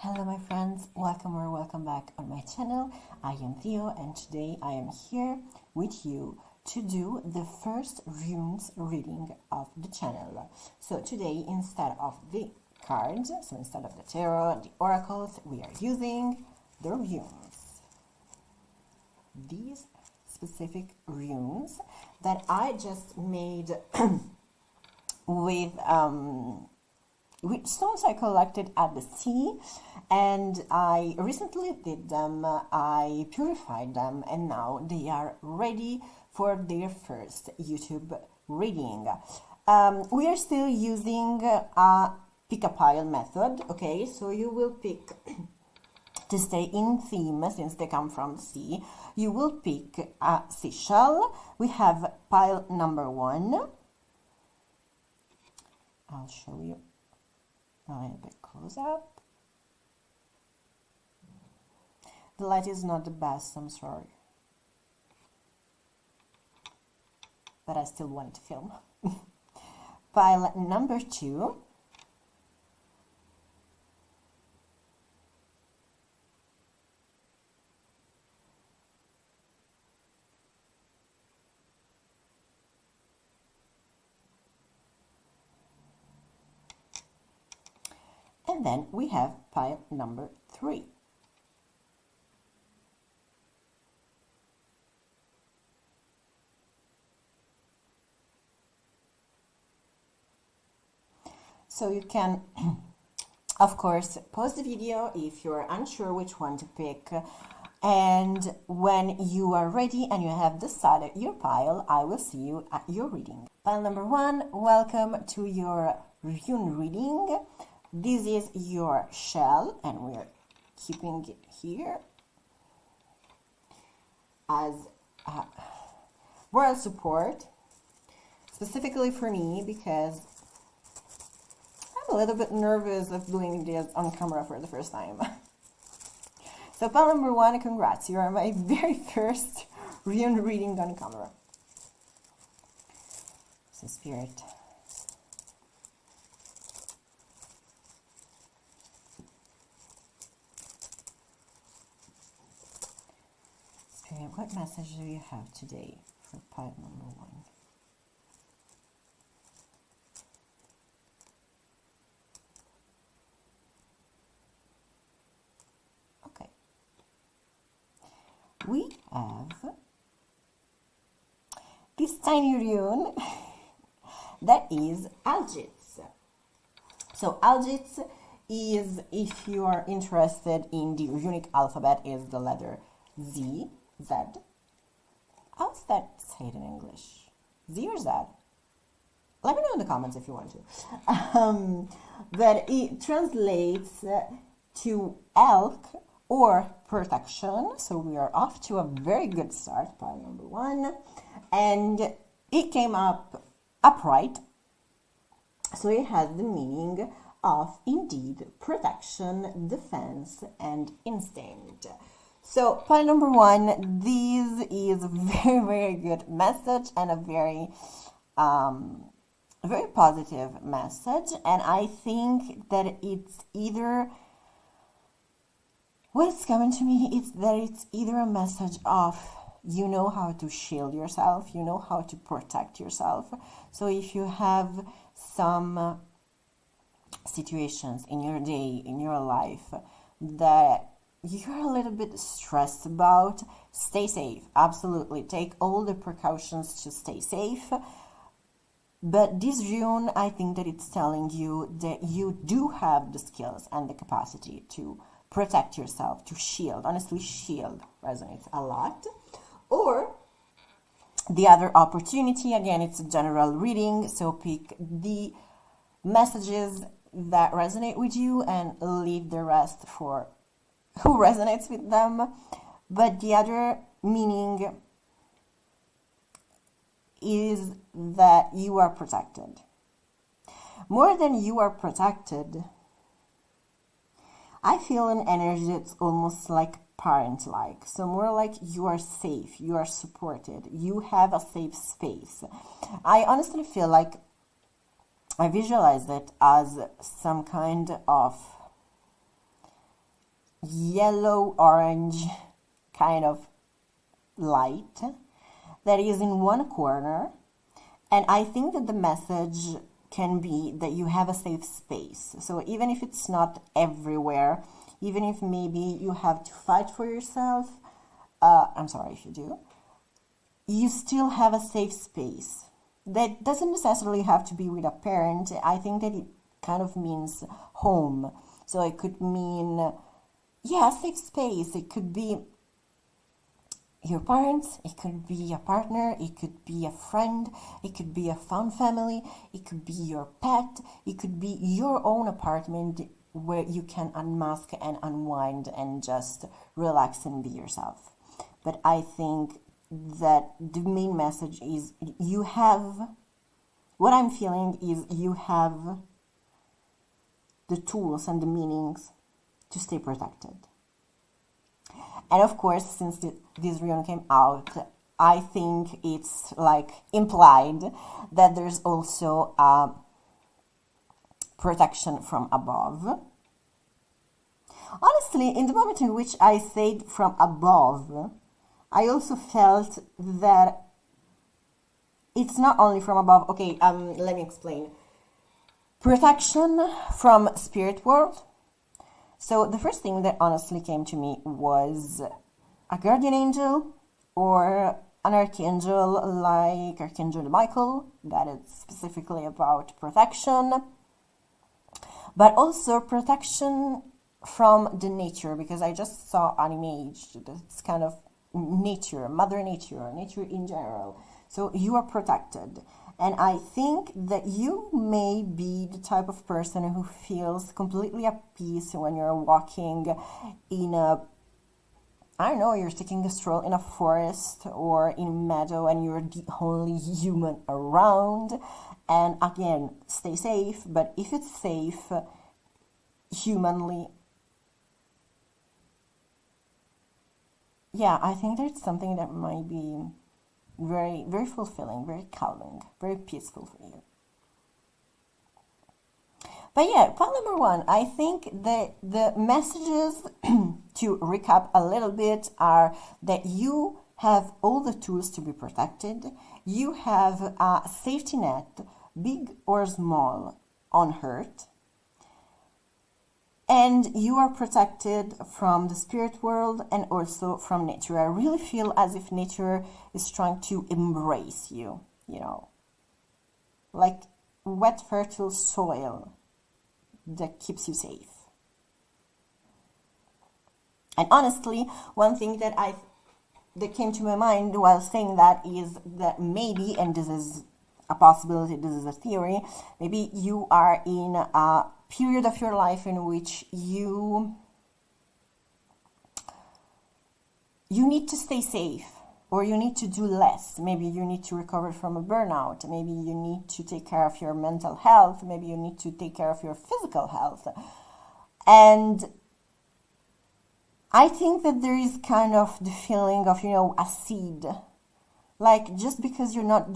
Hello my friends, welcome or welcome back on my channel. I am Theo and today I am here with you to do the first runes reading of the channel. So today, instead of the cards, so instead of the tarot, the oracles, we are using the runes. These specific runes that I just made with stones I collected at the sea, and I recently did them, I purified them, and now they are ready for their first YouTube reading. We are still using a pick a pile method, okay? So you will pick, to stay in theme since they come from the sea, you will pick a seashell. We have pile number 1. I'll show you a little bit close up. The light is not the best, I'm sorry. But I still wanted to film. Pile number 2. And then we have pile number 3. So you can, of course, pause the video if you're unsure which one to pick. And when you are ready and you have decided your pile, I will see you at your reading. Pile number 1, welcome to your rune reading. This is your shell, and we're keeping it here as moral support, specifically for me, because I'm a little bit nervous of doing this on camera for the first time. So pile number 1, congrats, you are my very first rune reading on camera. So Spirit, what message do you have today for pile number 1? Okay. We have this tiny rune that is algates. So algates is, if you are interested in the runic alphabet, is the letter Z. Z. How's that say it in English? Z or Z? Let me know in the comments if you want to. But it translates to elk or protection. So we are off to a very good start, pile number 1. And it came up upright. So it has the meaning of, indeed, protection, defense, and instinct. So pile number 1, this is a very, very good message and a very, very positive message. And I think that it's either, what's coming to me is that it's either a message of, you know how to shield yourself, you know how to protect yourself. So if you have some situations in your day, in your life, that you're a little bit stressed about, stay safe. Absolutely. Take all the precautions to stay safe. But this rune, I think that it's telling you that you do have the skills and the capacity to protect yourself, to shield. Honestly, shield resonates a lot. Or the other opportunity, again, it's a general reading, so pick the messages that resonate with you and leave the rest for who resonates with them. But the other meaning is that you are protected. More than you are protected, I feel an energy that's almost like parent-like. So more like you are safe, you are supported, you have a safe space. I honestly feel like I visualize it as some kind of yellow orange kind of light that is in one corner, and I think that the message can be that you have a safe space. So even if it's not everywhere, even if maybe you have to fight for yourself, I'm sorry if you do, you still have a safe space. That doesn't necessarily have to be with a parent. I think that it kind of means home. So it could mean, yeah, safe space. It could be your parents, it could be a partner, it could be a friend, it could be a found family, it could be your pet, it could be your own apartment where you can unmask and unwind and just relax and be yourself. But I think that the main message is you have, what I'm feeling is you have the tools and the meanings to stay protected. And of course, since this rune came out, I think it's like implied that there's also a protection from above. Honestly, in the moment in which I said from above, I also felt that it's not only from above. Okay, let me explain. Protection from spirit world. So the first thing that honestly came to me was a guardian angel or an archangel like Archangel Michael, that is specifically about protection, but also protection from the nature, because I just saw an image that's kind of nature, mother nature, nature in general. So you are protected. And I think that you may be the type of person who feels completely at peace when you're walking in a, I don't know, you're taking a stroll in a forest or in a meadow and you're the only human around. And again, stay safe, but if it's safe humanly, yeah, I think that's something that might be very, very fulfilling, very calming, very peaceful for you. But yeah, point number one, I think that the messages, to recap a little bit, are that you have all the tools to be protected. You have a safety net, big or small, on hurt. And you are protected from the spirit world and also from nature. I really feel as if nature is trying to embrace you, you know, like wet, fertile soil that keeps you safe. And honestly, one thing that came to my mind while saying that is that maybe, and this is a possibility, this is a theory, maybe you are in a period of your life in which you need to stay safe, or you need to do less. Maybe you need to recover from a burnout. Maybe you need to take care of your mental health. Maybe you need to take care of your physical health. And I think that there is kind of the feeling of, a seed. Like, just because you're not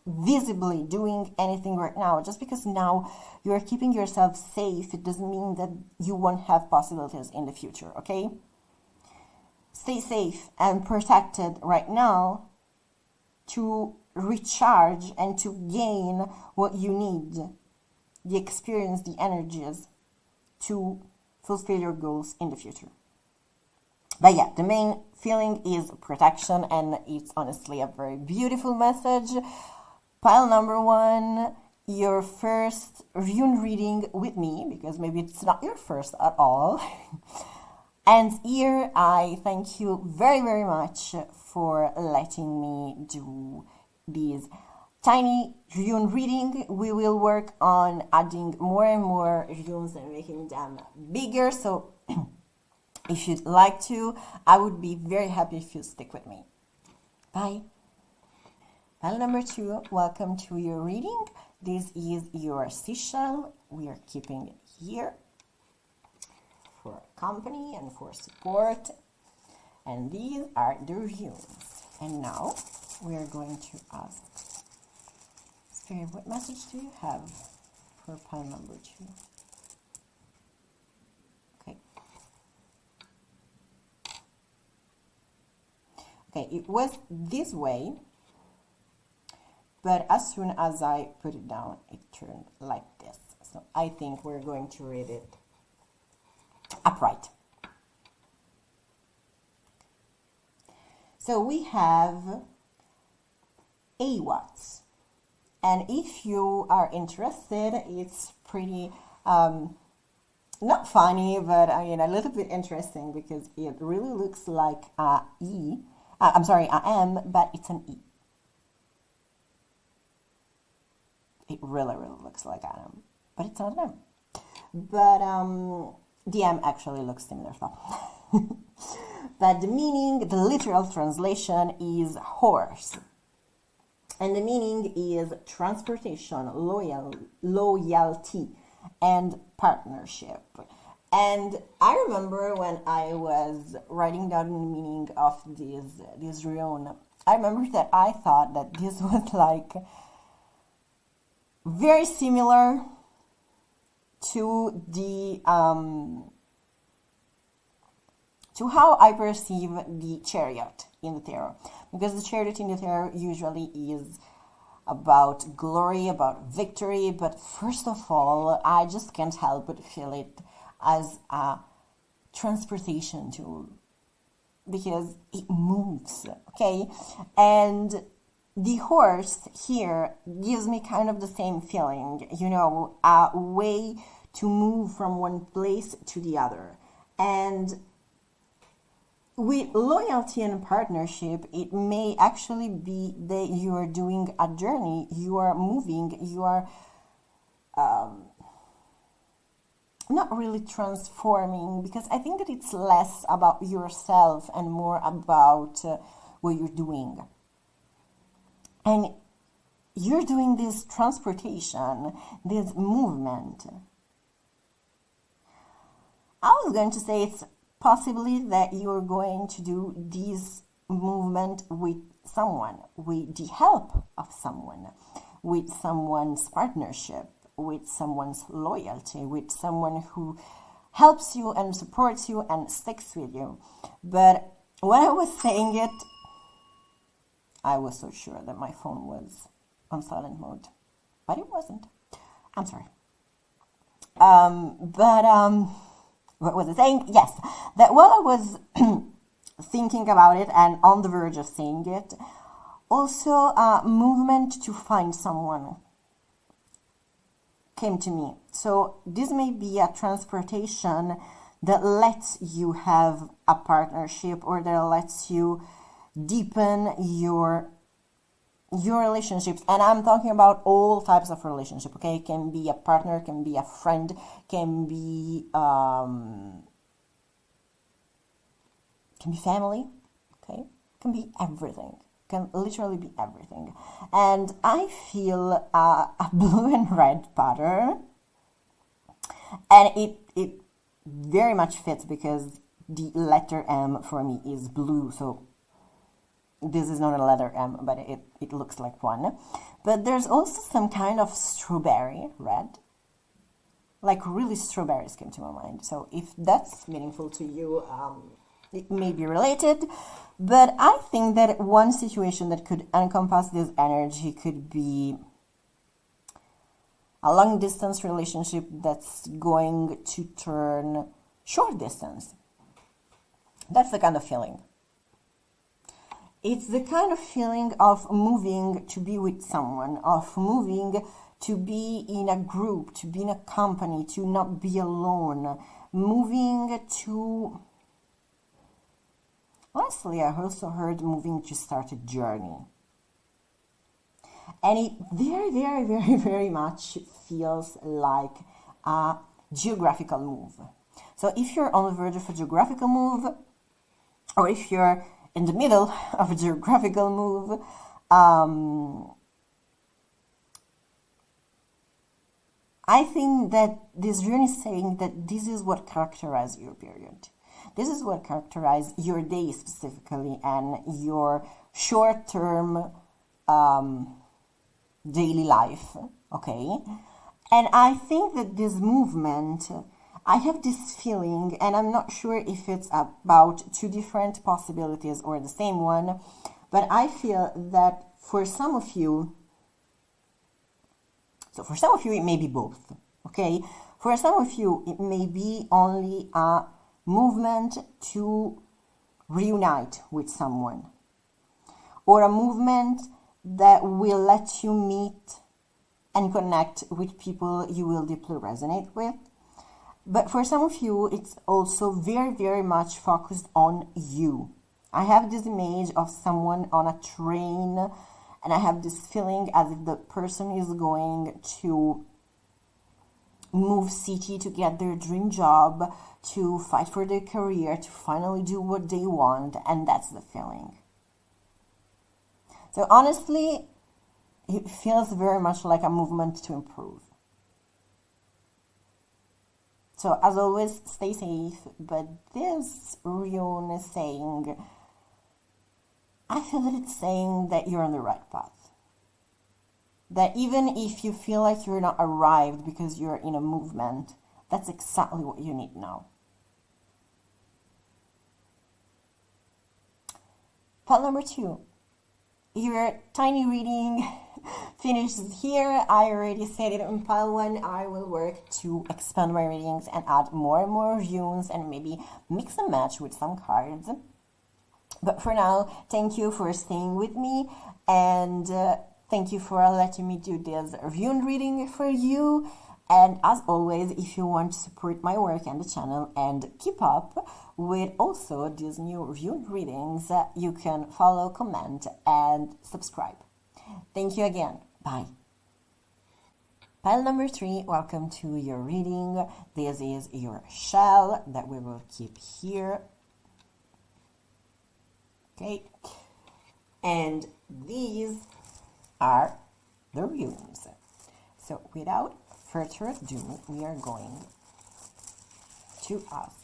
visibly doing anything right now, just because now you're keeping yourself safe, it doesn't mean that you won't have possibilities in the future, okay? Stay safe and protected right now to recharge and to gain what you need, the experience, the energies to fulfill your goals in the future. But yeah, the main feeling is protection, and it's honestly a very beautiful message. Pile number one, your first rune reading with me, because maybe it's not your first at all. And here, I thank you very, very much for letting me do these tiny rune reading. We will work on adding more and more runes and making them bigger. So if you'd like to, I would be very happy if you stick with me. Bye. Pile number two, welcome to your reading. This is your seashell. We are keeping it here for company and for support. And these are the runes. And now we are going to ask, Spirit, what message do you have for pile number two? Okay, it was this way, but as soon as I put it down, it turned like this. So I think we're going to read it upright. So we have AWATs. And if you are interested, it's pretty, not funny, but I mean, a little bit interesting because it really looks like a M, but it's an E. It really, really looks like an M, but it's not an M. But the M actually looks similar though. But the meaning, the literal translation is horse. And the meaning is transportation, loyalty, and partnership. And I remember when I was writing down the meaning of this rune, I remember that I thought that this was like very similar to the to how I perceive the chariot in the tarot, because the chariot in the tarot usually is about glory, about victory, but first of all, I just can't help but feel it as a transportation tool, because it moves, okay? And the horse here gives me kind of the same feeling, you know, a way to move from one place to the other. And with loyalty and partnership, it may actually be that you are doing a journey, you are moving, you are not really transforming, because I think that it's less about yourself and more about what you're doing. And you're doing this transportation, this movement. I was going to say it's possibly that you're going to do this movement with someone, with the help of someone, with someone's partnership, with someone's loyalty, with someone who helps you and supports you and sticks with you. But when I was saying it, I was so sure that my phone was on silent mode, but it wasn't. I'm sorry. What was I saying? Yes, that while I was thinking about it and on the verge of saying it, also a movement to find someone came to me. So this may be a transportation that lets you have a partnership, or that lets you deepen your relationships. And I'm talking about all types of relationship, okay? It can be a partner, can be a friend, can be family, okay? Can be everything. Can literally be everything. And I feel a blue and red pattern, and it very much fits because the letter M for me is blue, so this is not a letter M, but it looks like one. But there's also some kind of strawberry red. Like really strawberries came to my mind. So if that's meaningful to you, it may be related. But I think that one situation that could encompass this energy could be a long distance relationship that's going to turn short distance. That's the kind of feeling. It's the kind of feeling of moving to be with someone, of moving to be in a group, to be in a company, to not be alone, moving to... Honestly, I also heard moving to start a journey. And it very, very, very, very much feels like a geographical move. So if you're on the verge of a geographical move, or if you're in the middle of a geographical move, I think that this rune is saying that this is what characterizes your period. This is what characterizes your day specifically and your short-term daily life, okay? And I think that this movement, I have this feeling, and I'm not sure if it's about two different possibilities or the same one, but I feel that for some of you, it may be both, okay? For some of you, it may be only a movement to reunite with someone, or a movement that will let you meet and connect with people you will deeply resonate with. But for some of you, it's also very, very much focused on you. I have this image of someone on a train, and I have this feeling as if the person is going to move city to get their dream job, to fight for their career, to finally do what they want, and that's the feeling. So honestly, it feels very much like a movement to improve. So as always, stay safe, but this rune is saying, I feel that it's saying that you're on the right path. That even if you feel like you're not arrived because you're in a movement, that's exactly what you need now. Pile number 2. Your tiny reading finishes here. I already said it in pile 1. I will work to expand my readings and add more and more runes and maybe mix and match with some cards. But for now, thank you for staying with me, and thank you for letting me do this rune reading for you. And as always, if you want to support my work and the channel and keep up with also these new rune readings, you can follow, comment, and subscribe. Thank you again. Bye. Pile number 3, welcome to your reading. This is your shell that we will keep here. Okay. And these are the runes. So without further ado, we are going to ask.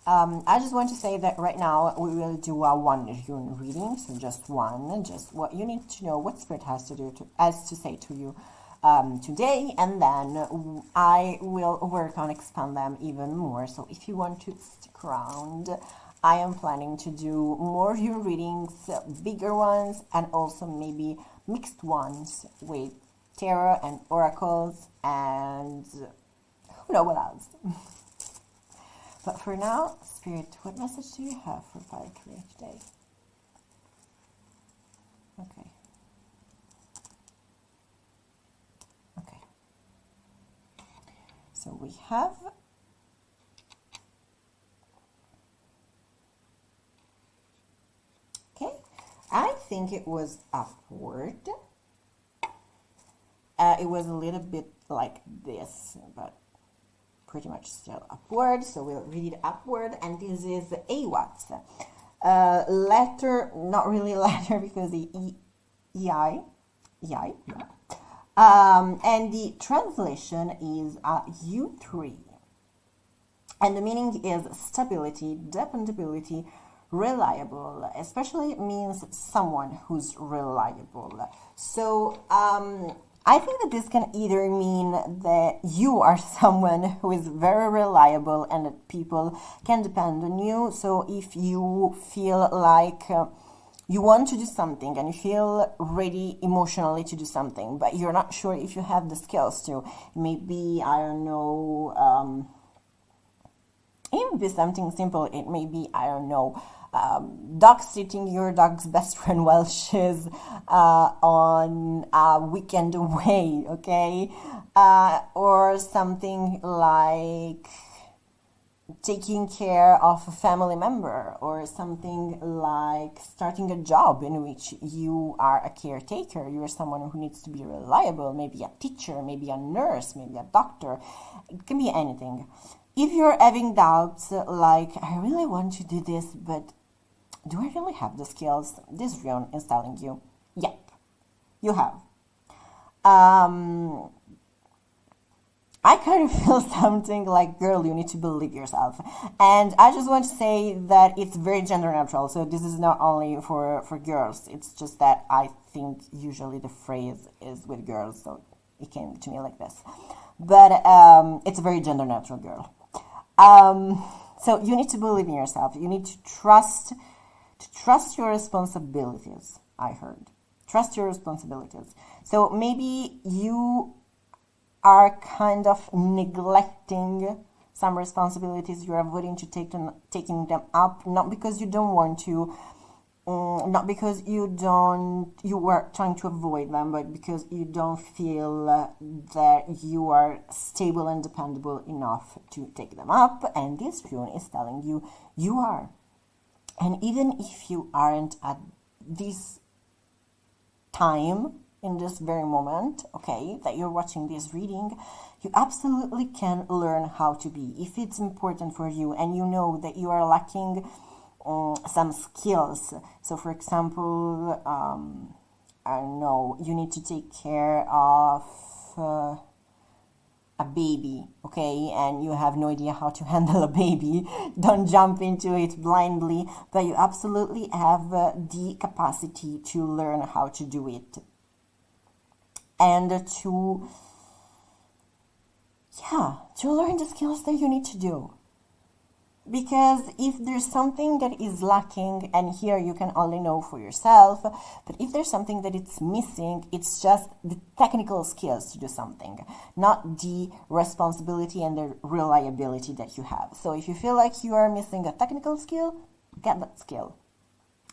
I just want to say that right now we will do a one rune reading, so just one, just what you need to know, what Spirit has to say to you today, and then I will work on expand them even more. So if you want to stick around, I am planning to do more rune readings, bigger ones, and also maybe mixed ones with tarot and oracles, and who knows what else. But for now, Spirit, what message do you have for Pile 3 today? Okay. Okay. So we have I think it was upward. It was a little bit like this, but pretty much still upward. So we'll read upward, and this is AWATS. Letter, not really letter because the EI, yeah. And the translation is U3. And the meaning is stability, dependability, reliable. Especially it means someone who's reliable. So I think that this can either mean that you are someone who is very reliable and that people can depend on you. So if you feel like you want to do something and you feel ready emotionally to do something, but you're not sure if you have the skills to, maybe, I don't know, it may be something simple. It may be, I don't know, dog sitting your dog's best friend while she's on a weekend away, okay? Or something like taking care of a family member, or something like starting a job in which you are a caretaker. You're someone who needs to be reliable, maybe a teacher, maybe a nurse, maybe a doctor. It can be anything. If you're having doubts, like, I really want to do this, but do I really have the skills? This rune is telling you, yep, you have. I kind of feel something like, girl, you need to believe yourself. And I just want to say that it's very gender neutral. So this is not only for girls. It's just that I think usually the phrase is with girls. So it came to me like this. But it's a very gender neutral girl. So you need to believe in yourself. You need to trust your responsibilities. I heard. Trust your responsibilities. So maybe you are kind of neglecting some responsibilities. You're avoiding to taking them up, not because you don't want to, not because you were trying to avoid them, but because you don't feel that you are stable and dependable enough to take them up. And this rune is telling you you are. And even if you aren't at this time, in this very moment, okay, that you're watching this reading, you absolutely can learn how to be. If it's important for you and you know that you are lacking some skills, so for example, I don't know, you need to take care of a baby, okay, and you have no idea how to handle a baby, don't jump into it blindly, but you absolutely have the capacity to learn how to do it. And to learn the skills that you need to do. Because if there's something that is lacking, and here you can only know for yourself, but if there's something that it's missing, it's just the technical skills to do something, not the responsibility and the reliability that you have. So if you feel like you are missing a technical skill, get that skill.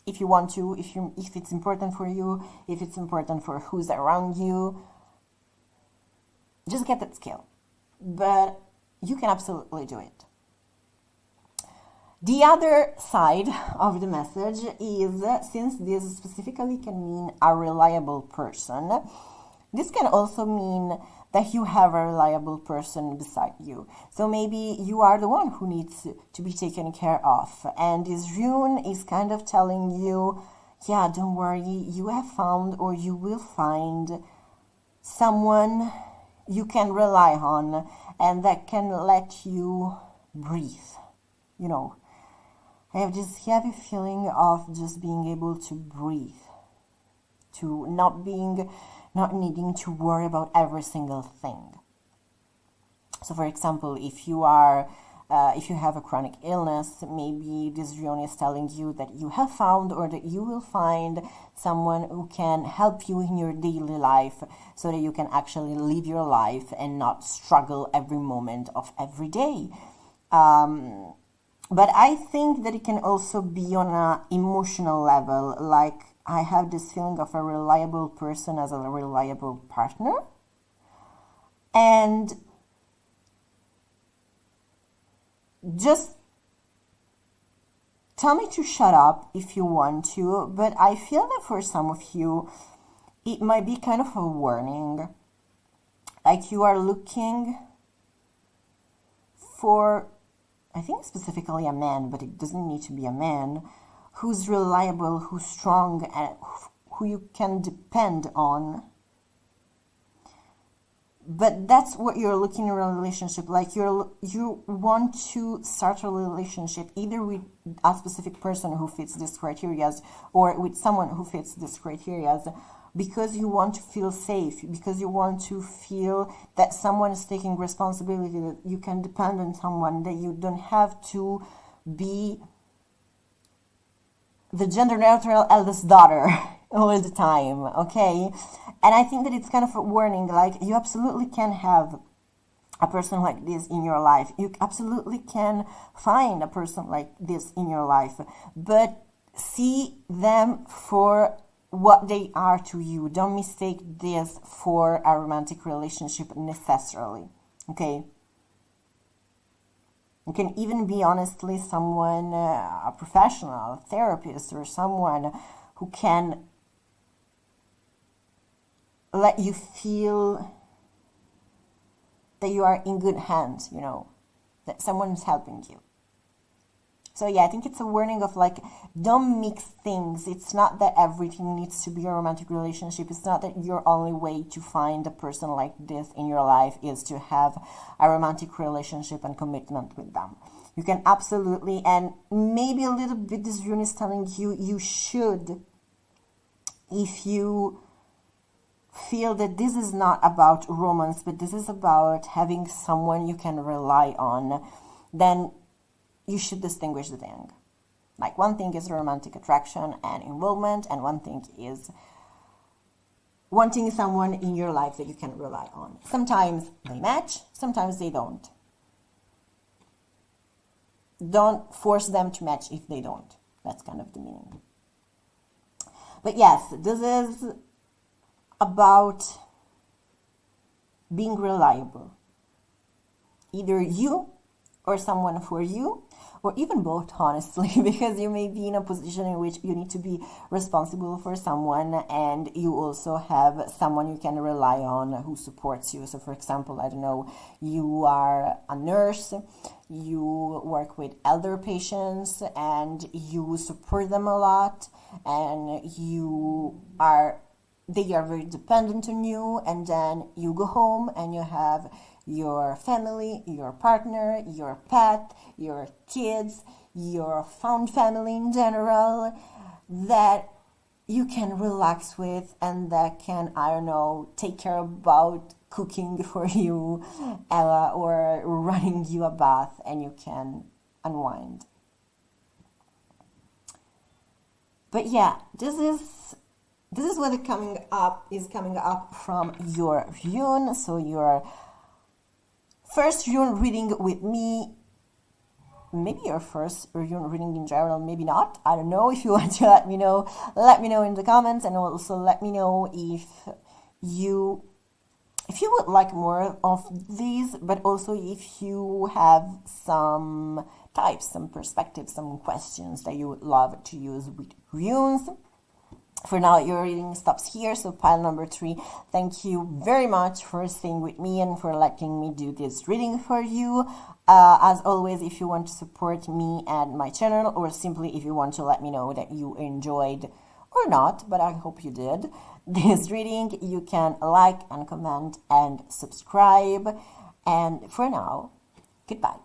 If you want to, if it's important for you, if it's important for who's around you, just get that skill. But you can absolutely do it. The other side of the message is, since this specifically can mean a reliable person, this can also mean that you have a reliable person beside you. So maybe you are the one who needs to be taken care of. And this rune is kind of telling you, yeah, don't worry, you have found or you will find someone you can rely on and that can let you breathe. You know, I have this heavy feeling of just being able to breathe, to not needing to worry about every single thing. So for example, if you have a chronic illness, maybe this rune is telling you that you have found or that you will find someone who can help you in your daily life so that you can actually live your life and not struggle every moment of every day. But I think that it can also be on an emotional level, like I have this feeling of a reliable person as a reliable partner. And just tell me to shut up if you want to, but I feel that for some of you, it might be kind of a warning. Like you are looking for, I think specifically a man, but it doesn't need to be a man, who's reliable, who's strong, and who you can depend on. But that's what you're looking in a relationship. Like you want to start a relationship either with a specific person who fits these criteria or with someone who fits these criteria because you want to feel safe, because you want to feel that someone is taking responsibility, that you can depend on someone, that you don't have to be the gender neutral eldest daughter all the time, okay? And I think that it's kind of a warning, like you absolutely can have a person like this in your life. You absolutely can find a person like this in your life, but see them for what they are to you. Don't mistake this for a romantic relationship necessarily, okay? It can even be, honestly, someone, a professional, a therapist, or someone who can let you feel that you are in good hands, you know, that someone is helping you. So yeah, I think it's a warning of like, don't mix things. It's not that everything needs to be a romantic relationship. It's not that your only way to find a person like this in your life is to have a romantic relationship and commitment with them. You can absolutely, and maybe a little bit this rune is telling you, you should, if you feel that this is not about romance, but this is about having someone you can rely on, then you should distinguish the thing. Like, one thing is romantic attraction and involvement, and one thing is wanting someone in your life that you can rely on. Sometimes they match, sometimes they don't. Don't force them to match if they don't. That's kind of the meaning. But yes, this is about being reliable. Either you or someone for you, or even both, honestly, because you may be in a position in which you need to be responsible for someone, and you also have someone you can rely on who supports you. So, for example, I don't know, you are a nurse, you work with elder patients, and you support them a lot, and they are very dependent on you, and then you go home and you have your family, your partner, your pet, your kids, your found family in general, that you can relax with and that can, I don't know, take care about cooking for you or running you a bath, and you can unwind. But yeah, this is what is coming up from your rune. So your first rune reading with me, maybe your first rune reading in general, maybe not. I don't know. If you want to let me know in the comments, and also let me know if you would like more of these, but also if you have some types, some perspectives, some questions that you would love to use with runes. For now, your reading stops here, so pile number 3. Thank you very much for staying with me and for letting me do this reading for you. As always, if you want to support me and my channel, or simply if you want to let me know that you enjoyed, or not, but I hope you did, this reading, you can like and comment and subscribe. And for now, goodbye.